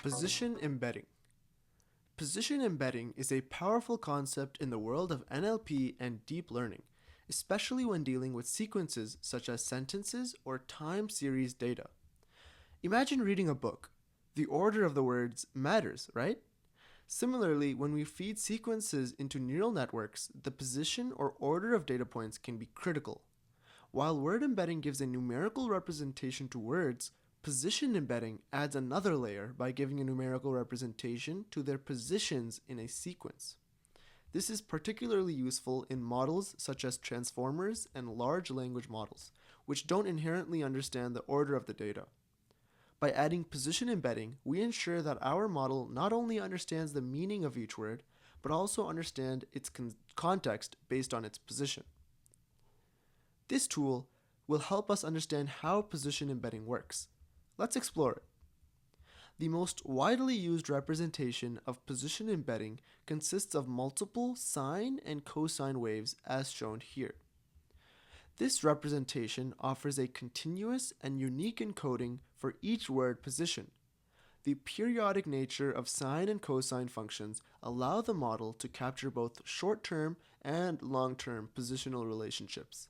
Position embedding. Position embedding is a powerful concept in the world of NLP and deep learning, especially when dealing with sequences such as sentences or time series data. Imagine reading a book. The order of the words matters, right? Similarly, when we feed sequences into neural networks, the position or order of data points can be critical. While word embedding gives a numerical representation to words, position embedding adds another layer by giving a numerical representation to their positions in a sequence. This is particularly useful in models such as transformers and large language models, which don't inherently understand the order of the data. By adding position embedding, we ensure that our model not only understands the meaning of each word, but also understands its context based on its position. This tool will help us understand how position embedding works. Let's explore it. The most widely used representation of position embedding consists of multiple sine and cosine waves as shown here. This representation offers a continuous and unique encoding for each word position. The periodic nature of sine and cosine functions allow the model to capture both short-term and long-term positional relationships.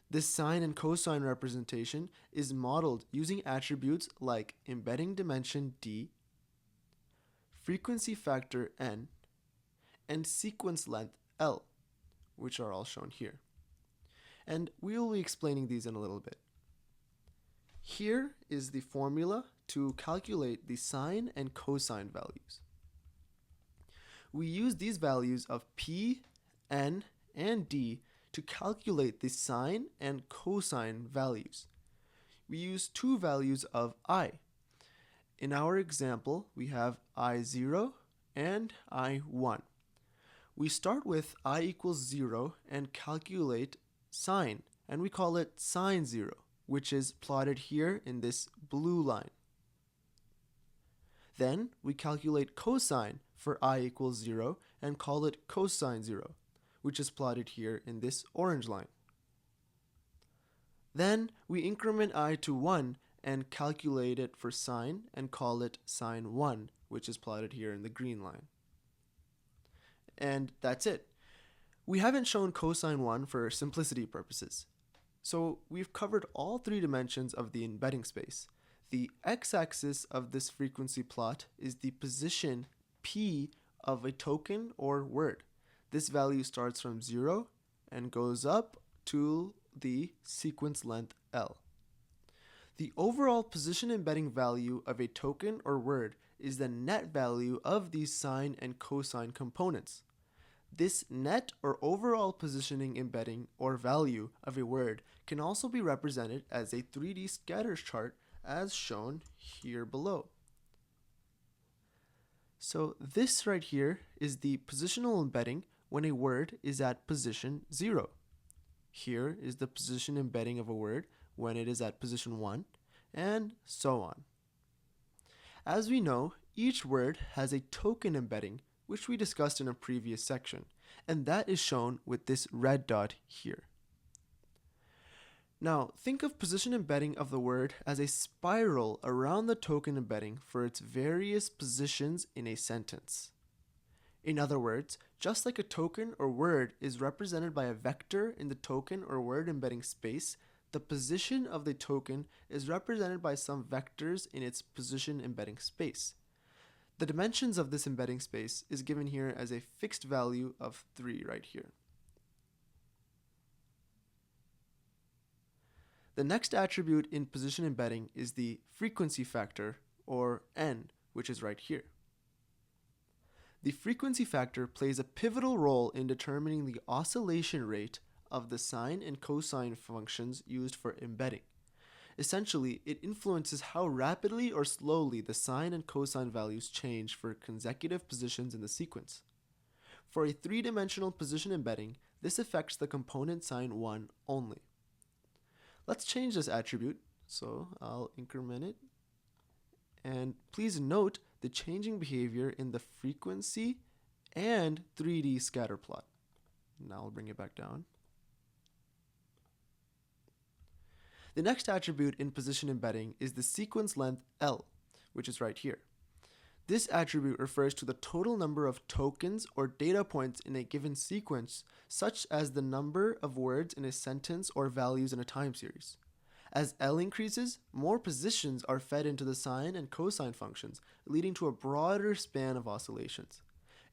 This sine and cosine representation is modeled using attributes like embedding dimension d, frequency factor n, and sequence length L, which are all shown here. And we will be explaining these in a little bit. Here is the formula to calculate the sine and cosine values. We use these values of p, n, and d to calculate the sine and cosine values. We use two values of I. In our example, we have I0 and I1. We start with I equals 0 and calculate sine, and we call it sine 0, which is plotted here in this blue line. Then we calculate cosine for I equals 0 and call it cosine 0, which is plotted here in this orange line. Then we increment I to 1 and calculate it for sine and call it sine 1, which is plotted here in the green line. And that's it. We haven't shown cosine 1 for simplicity purposes. So we've covered all three dimensions of the embedding space. The x-axis of this frequency plot is the position p of a token or word. This value starts from 0 and goes up to the sequence length L. The overall position embedding value of a token or word is the net value of these sine and cosine components. This net or overall positioning embedding or value of a word can also be represented as a 3D scatter chart as shown here below. So this right here is the positional embedding when a word is at position 0. Here is the position embedding of a word when it is at position 1, and so on. As we know, each word has a token embedding, which we discussed in a previous section, and that is shown with this red dot here. Now, think of position embedding of the word as a spiral around the token embedding for its various positions in a sentence. In other words, just like a token or word is represented by a vector in the token or word embedding space, the position of the token is represented by some vectors in its position embedding space. The dimensions of this embedding space is given here as a fixed value of 3 right here. The next attribute in position embedding is the frequency factor, or n, which is right here. The frequency factor plays a pivotal role in determining the oscillation rate of the sine and cosine functions used for embedding. Essentially, it influences how rapidly or slowly the sine and cosine values change for consecutive positions in the sequence. For a three-dimensional position embedding, this affects the component sine 1 only. Let's change this attribute, so I'll increment it. And please note the changing behavior in the frequency and 3D scatter plot. Now I'll bring it back down. The next attribute in position embedding is the sequence length L, which is right here. This attribute refers to the total number of tokens or data points in a given sequence, such as the number of words in a sentence or values in a time series. As L increases, more positions are fed into the sine and cosine functions, leading to a broader span of oscillations.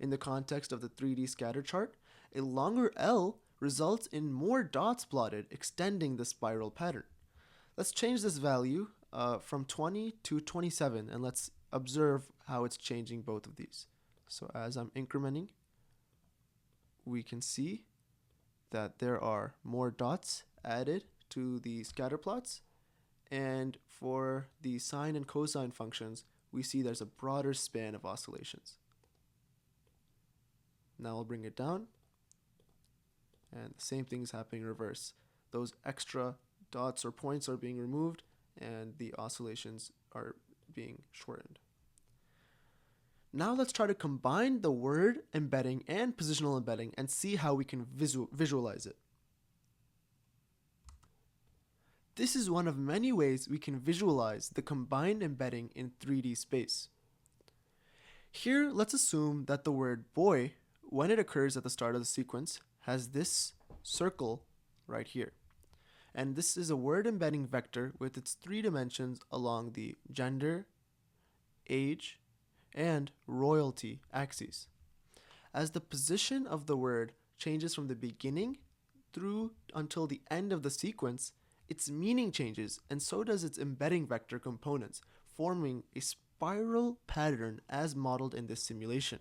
In the context of the 3D scatter chart, a longer L results in more dots plotted, extending the spiral pattern. Let's change this value from 20 to 27, and let's observe how it's changing both of these. So as I'm incrementing, we can see that there are more dots added to the scatter plots, and for the sine and cosine functions, we see there's a broader span of oscillations. Now I'll bring it down, and the same thing is happening in reverse. Those extra dots or points are being removed, and the oscillations are being shortened. Now let's try to combine the word embedding and positional embedding and see how we can visualize it. This is one of many ways we can visualize the combined embedding in 3D space. Here, let's assume that the word boy, when it occurs at the start of the sequence, has this circle right here. And this is a word embedding vector with its 3 dimensions along the gender, age, and royalty axes. As the position of the word changes from the beginning through until the end of the sequence, its meaning changes, and so does its embedding vector components, forming a spiral pattern as modeled in this simulation.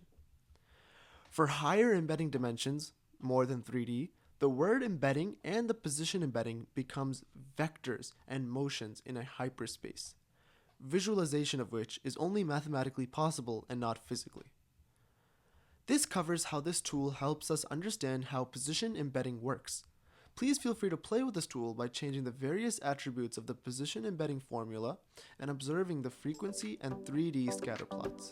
For higher embedding dimensions, more than 3D, the word embedding and the position embedding becomes vectors and motions in a hyperspace, visualization of which is only mathematically possible and not physically. This covers how this tool helps us understand how position embedding works. Please feel free to play with this tool by changing the various attributes of the position embedding formula and observing the frequency and 3D scatter plots.